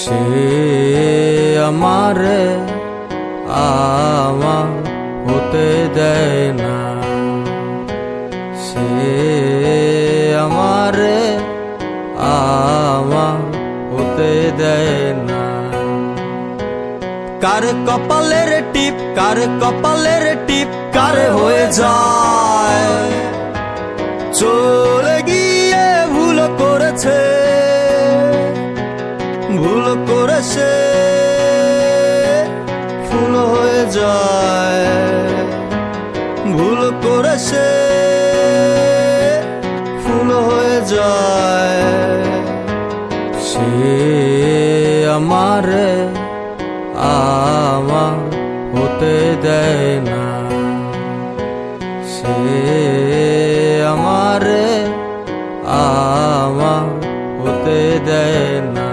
সে আমারে আমার হতে দেয় না, সে আমারে আমার হতে দেয় না। কার কপালের টিপ, কার কপালের টিপ কার হয়ে যায়, চলে গিয়ে ভুল করেছে, ভুল করেছে, ফুল হয়ে যায়, ভুল করেছে, ফুল হয়ে যায়। সে আমারে আমার হতে দেয় না, সে আমারে আমার হতে দেয় না।